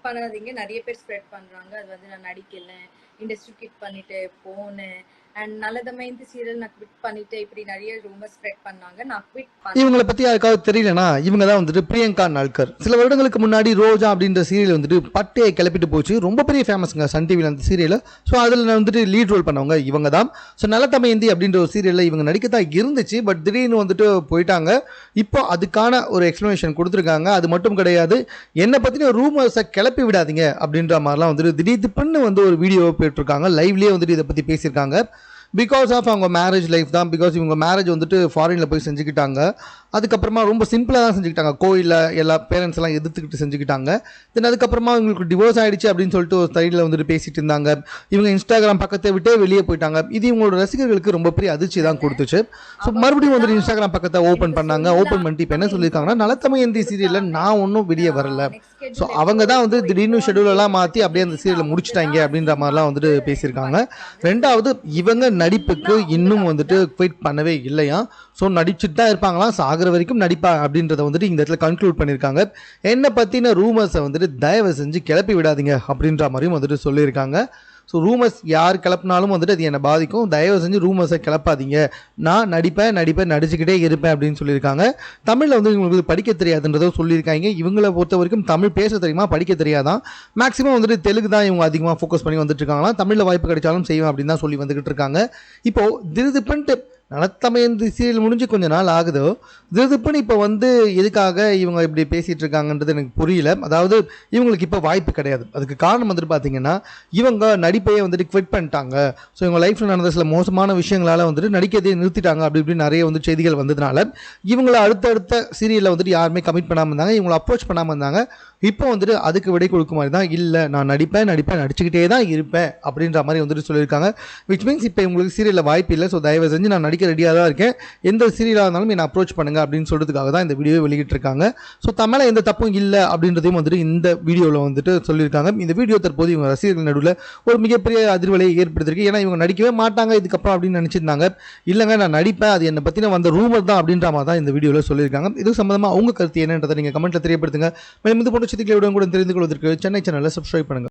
பண்ணாதீங்க. நெறைய பேர் ஸ்ப்ரெட் பண்றாங்க. அது வந்து நான் நடிக்கல, இண்டஸ்ட்ரி குவிட் பண்ணிட்டு போனேன். அண்ட் நல்ல தமயந்தி சீரியல் நான் குவிட் பண்ணிட்டு இப்படி நெறைய ரூமர் ஸ்ப்ரெட் பண்ணாங்க. நான் குவிட் இவங்கள பத்தி யாருக்காவது தெரியலனா இவங்க தான் வந்துட்டு பிரியங்கா நால்கர். சில வருடங்களுக்கு முன்னாடி ரோஜா அப்படின்ற சீரியல் வந்துட்டு பட்டையை கிளப்பிட்டு போச்சு. ரொம்ப பெரிய ஃபேமஸ்ங்க சன் டிவியில் அந்த சீரியல். ஸோ அதில் வந்துட்டு லீட் ரோல் பண்ணவங்க இவங்க தான். ஸோ நலத்தமயந்தி அப்படின்ற ஒரு சீரியலில் இவங்க நடிக்க தான் இருந்துச்சு. பட் திடீர்னு வந்துட்டு போயிட்டாங்க. இப்போ அதுக்கான ஒரு எக்ஸ்ப்ளனேஷன் கொடுத்துருக்காங்க. அது மட்டும் கிடையாது, என்னை பற்றின ரூமர்ஸை கிளப்பி விடாதீங்க அப்படின்ற மாதிரிலாம் வந்துட்டு திடீர்னு வந்து ஒரு வீடியோ போயிட்டுருக்காங்க. லைவ்லேயே வந்துட்டு இதை பற்றி பேசியிருக்காங்க. பிகாஸ் ஆஃப் அவங்க மேரேஜ் லைஃப் தான். பிகாஸ் இவங்க மேரேஜ் வந்துட்டு ஃபாரினில் போய் செஞ்சுக்கிட்டாங்க. அதுக்கப்புறமா ரொம்ப சிம்பிளாக தான் செஞ்சுக்கிட்டாங்க. கோயிலில் எல்லா பேரண்ட்ஸ் எல்லாம் எதிர்த்துக்கிட்டு செஞ்சுக்கிட்டாங்க. தென் அதுக்கப்புறமா இவங்களுக்கு டிவோர்ஸ் ஆகிடுச்சு அப்படின்னு சொல்லிட்டு ஒரு சைடில் வந்துட்டு பேசிட்டு இருந்தாங்க. இவங்க இன்ஸ்டாகிராம் பக்கத்தை விட்டே வெளியே போயிட்டாங்க. இது இவங்களோட ரசிகர்களுக்கு ரொம்ப பெரிய அதிர்ச்சி தான் கொடுத்துச்சு. ஸோ மறுபடியும் வந்துட்டு இன்ஸ்டாகிராம் பக்கத்தை ஓப்பன் பண்ணாங்க. ஓப்பன் பண்ணிட்டு இப்போ என்ன சொல்லியிருக்காங்கன்னா, நலத்தமயந்தி சீரியலில் நான் ஒன்றும் வெளியே வரல. ஸோ அவங்க தான் வந்து திடீர்னு ஷெடியூலெல்லாம் மாற்றி அப்படியே அந்த சீரியலை முடிச்சிட்டாங்க அப்படின்ற மாதிரிலாம் வந்துட்டு பேசியிருக்காங்க. ரெண்டாவது, இவங்க நடிப்புக்கு இன்னும் வந்துட்டு குவிட் பண்ணவே இல்லையா. ஸோ நடிச்சுட்டு தான் இருப்பாங்களாம், சாகிற வரைக்கும் நடிப்பா அப்படின்றத வந்துட்டு இந்த இடத்துல கன்க்ளூட் பண்ணியிருக்காங்க. என்னை பற்றின ரூமர்ஸை வந்துட்டு தயவு செஞ்சு கிளப்பி விடாதீங்க அப்படின்ற மாதிரியும் வந்துட்டு சொல்லியிருக்காங்க. ஸோ ரூமர்ஸ் யார் கிளப்பினாலும் வந்துட்டு அது என்னை பாதிக்கும். தயவு செஞ்சு ரூமர்ஸை கிளப்பாதீங்க. நான் நடிச்சுக்கிட்டே இருப்பேன் அப்படின்னு சொல்லியிருக்காங்க. தமிழில் வந்து இவங்களுக்கு படிக்க தெரியாதுன்றதும் சொல்லியிருக்காங்க. இவங்களை பொறுத்த வரைக்கும் தமிழ் பேச தெரியுமா, படிக்க தெரியாதான். மேக்ஸிமம் வந்துட்டு தெலுங்கு தான் இவங்க அதிகமாக ஃபோக்கஸ் பண்ணி வந்துட்டு இருக்காங்களா. தமிழில் வாய்ப்பு கிடைச்சாலும் செய்வேன் அப்படின்னு தான் சொல்லி வந்துகிட்டு இருக்காங்க. இப்போது திடுதிப்புன்ட்டு நலத்தமயந்தி சீரியல் முடிஞ்சு கொஞ்ச நாள் ஆகுதோ, திடுதிப்புன்னு இப்போ வந்து எதுக்காக இவங்க இப்படி பேசிகிட்டு இருக்காங்கன்றது எனக்கு புரியல. அதாவது இவங்களுக்கு இப்போ வாய்ப்பு கிடையாது. அதுக்கு காரணம் வந்துட்டு பார்த்தீங்கன்னா, இவங்க நடிப்பையே வந்துட்டு குவிட் பண்ணிட்டாங்க. ஸோ இவங்க லைஃப்பில் நடந்த சில மோசமான விஷயங்களால் வந்துட்டு நடிக்கிறதே நிறுத்திட்டாங்க. அப்படி இப்படி நிறைய வந்து செய்திகள் வந்ததுனால இவங்களை அடுத்தடுத்த சீரியலில் வந்துட்டு யாருமே கமிட் பண்ணாமல் இருந்தாங்க. இவங்களை அப்ரோச் பண்ணாமல் இருந்தாங்க. இப்போ வந்துட்டு அதுக்கு விடை கொடுக்க மாதிரி தான், இல்லை நான் நடிச்சுக்கிட்டே தான் இருப்பேன் அப்படின்ற மாதிரி வந்துட்டு சொல்லியிருக்காங்க. விச் மீன்ஸ் இப்போ உங்களுக்கு சீரியலில் வாய்ப்பு இல்லை. ஸோ தயவு செஞ்சு நான் நடிக்க ரெடியாக தான் இருக்கேன், எந்த சீரியலாக இருந்தாலும் என்னை அப்ரோச் பண்ணுங்கள் அப்படின்னு சொல்கிறதுக்காக தான் இந்த வீடியோவை வெளியிட்டிருக்காங்க. ஸோ தமிழில் எந்த தப்பும் இல்லை அப்படின்றதையும் வந்துட்டு இந்த வீடியோவில் வந்துட்டு சொல்லியிருக்காங்க. இந்த வீடியோ தற்போது இவங்க ரசிகர்கள் நடுவில் ஒரு மிகப்பெரிய அதிர்வலையை ஏற்படுத்திருக்கு. ஏன்னா இவங்க நடிக்கவே மாட்டாங்க இதுக்கப்புறம் அப்படின்னு நினச்சிருந்தாங்க. இல்லைங்க நான் நடிப்பேன், அது என்னை பற்றின வந்த ரூமர் தான் அப்படின்ற மாதிரி தான் இந்த வீடியோவில் சொல்லியிருக்காங்க. இது சம்மந்தமாக அவங்க கருத்து என்னன்றதை நீங்கள் கமெண்ட்டில் தெரியப்படுத்துங்க. மேலும் இது போன்ற செய்திகளுடன் கூட தெரிந்து கொள்வதற்கு சென்னை சேனலை சப்ஸ்கிரைப் பண்ணுங்கள்.